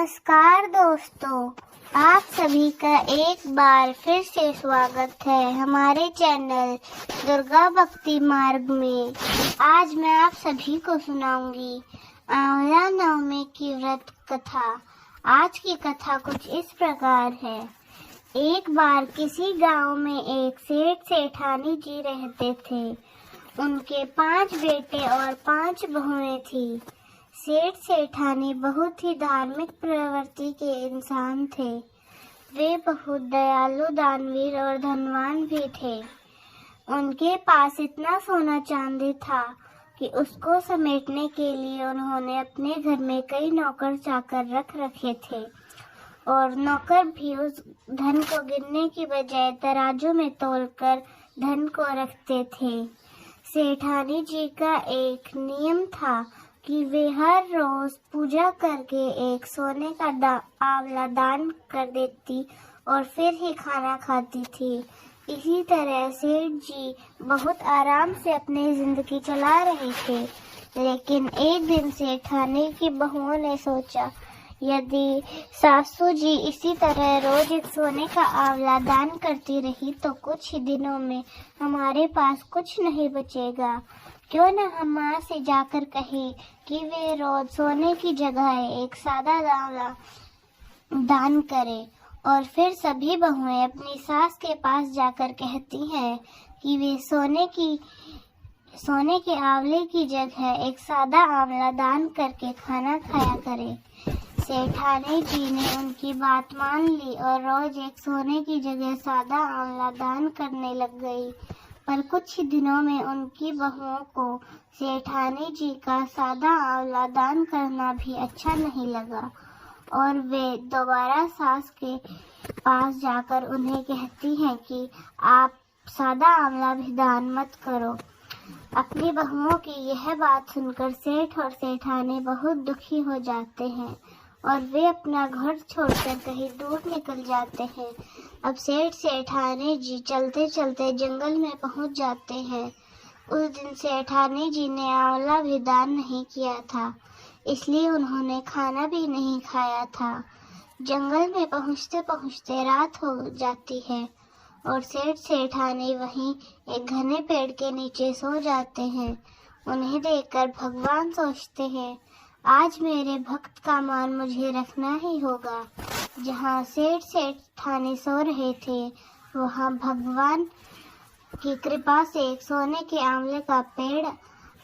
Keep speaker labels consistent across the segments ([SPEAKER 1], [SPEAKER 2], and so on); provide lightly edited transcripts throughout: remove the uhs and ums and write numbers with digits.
[SPEAKER 1] नमस्कार दोस्तों, आप सभी का एक बार फिर से स्वागत है हमारे चैनल दुर्गा भक्ति मार्ग में। आज मैं आप सभी को सुनाऊंगी आंवला नवमी की व्रत कथा। आज की कथा कुछ इस प्रकार है। एक बार किसी गांव में एक सेठ सेठानी जी रहते थे। उनके 5 बेटे और 5 बहुएं थी। सेठ सेठानी बहुत ही धार्मिक प्रवृत्ति के इंसान थे। वे बहुत दयालु, दानवीर और धनवान भी थे। उनके पास इतना सोना चांदी था कि उसको समेटने के लिए उन्होंने अपने घर में कई नौकर चाकर रख रखे थे और नौकर भी उस धन को गिनने की बजाय तराजू में तौलकर धन को रखते थे। सेठानी जी का एक नियम था कि वे हर रोज पूजा करके एक सोने का आंवला दान कर देती और फिर ही खाना खाती थी। इसी तरह सेठ जी बहुत आराम से अपनी जिंदगी चला रहे थे। लेकिन एक दिन सेठानी की बहुओं ने सोचा, यदि सासू जी इसी तरह रोज एक सोने का आंवला दान करती रही तो कुछ ही दिनों में हमारे पास कुछ नहीं बचेगा। क्यों न हम माँ से जाकर कहें कि वे रोज सोने की जगह एक सादा आंवला दान करें। और फिर सभी बहुएं अपनी सास के पास जाकर कहती हैं कि वे सोने के आंवले की जगह एक सादा आंवला दान करके खाना खाया करें। सेठानी जी ने उनकी बात मान ली और रोज एक सोने की जगह सादा आंवला दान करने लग गई। पर कुछ ही दिनों में उनकी बहुओं को सेठानी जी का सादा आंवला दान करना भी अच्छा नहीं लगा और वे दोबारा सास के पास जाकर उन्हें कहती हैं कि आप सादा आंवला भी दान मत करो। अपनी बहुओं की यह बात सुनकर सेठ और सेठानी बहुत दुखी हो जाते हैं और वे अपना घर छोड़कर कहीं दूर निकल जाते हैं। अब सेठ सेठानी जी चलते चलते जंगल में पहुंच जाते हैं। उस दिन सेठानी जी ने आंवला भी दान नहीं किया था, इसलिए उन्होंने खाना भी नहीं खाया था। जंगल में पहुंचते पहुंचते रात हो जाती है और सेठ सेठानी वहीं एक घने पेड़ के नीचे सो जाते हैं। उन्हें देखकर भगवान सोचते हैं, आज मेरे भक्त का मान मुझे रखना ही होगा। जहाँ सेठ सेठानी सो रहे थे वहाँ भगवान की कृपा से एक सोने के आंवले का पेड़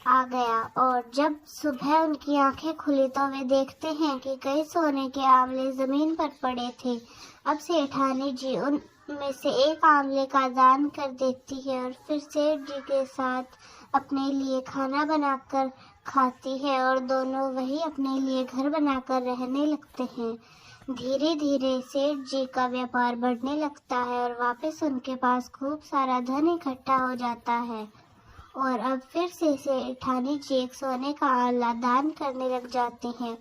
[SPEAKER 1] आ गया और जब सुबह उनकी आंखें खुली तो वे देखते हैं कि कई सोने के आंवले जमीन पर पड़े थे। अब सेठानी जी उनमें से एक आंवले का दान कर देती है और फिर सेठ जी के साथ अपने लिए खाना बनाकर खाती है और दोनों वही अपने लिए घर बनाकर रहने लगते हैं। धीरे धीरे सेठ जी का व्यापार बढ़ने लगता है और वापस उनके पास खूब सारा धन इकट्ठा हो जाता है और अब फिर से सेठानी जी एक सोने का आंवला दान करने लग जाते हैं।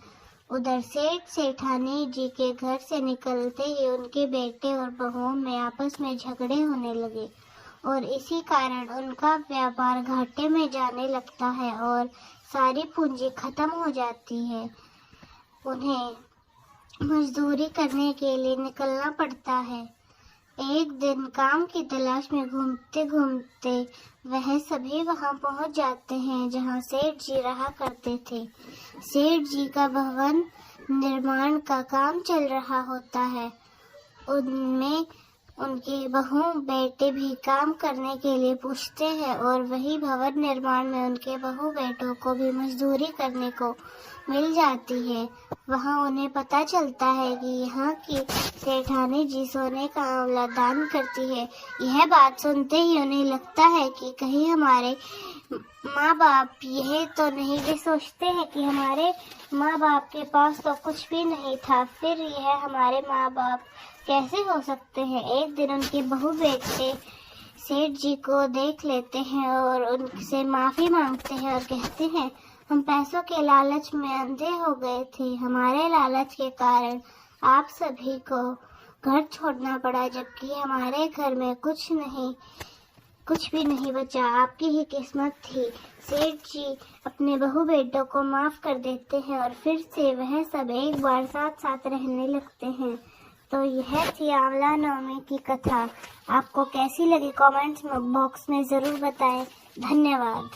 [SPEAKER 1] उधर सेठ सेठानी जी के घर से निकलते ही उनके बेटे और बहुओं में आपस में झगड़े होने लगे और इसी कारण उनका व्यापार घाटे में जाने लगता है और सारी पूंजी खत्म हो जाती है। उन्हें मजदूरी करने के लिए निकलना पड़ता है। एक दिन काम की तलाश में घूमते घूमते वह सभी वहां पहुंच जाते हैं जहां सेठ जी रहा करते थे। सेठ जी का भवन निर्माण का काम चल रहा होता है। उनमें उनके बहू बेटे भी काम करने के लिए पूछते हैं और वही भवन निर्माण में उनके बहू बेटों को भी मजदूरी करने को मिल जाती है। वहाँ उन्हें पता चलता है कि यहाँ की सेठानी जी सोने का आंवला दान करती है। यह बात सुनते ही उन्हें लगता है कि कहीं हमारे माँ बाप यह तो नहीं। वे सोचते हैं कि हमारे माँ बाप के पास तो कुछ भी नहीं था, फिर यह हमारे माँ बाप कैसे हो सकते हैं। एक दिन उनके बहू बेटे सेठ जी को देख लेते हैं और उनसे माफी मांगते हैं और कहते हैं, हम पैसों के लालच में अंधे हो गए थे। हमारे लालच के कारण आप सभी को घर छोड़ना पड़ा, जबकि हमारे घर में कुछ नहीं कुछ भी नहीं बचा, आपकी ही किस्मत थी। सेठ जी अपने बहू बेटों को माफ कर देते हैं और फिर से वह सब एक बार साथ साथ रहने लगते हैं। तो यह थी आंवला नवमी की कथा। आपको कैसी लगी कमेंट्स बॉक्स में ज़रूर बताएं। धन्यवाद।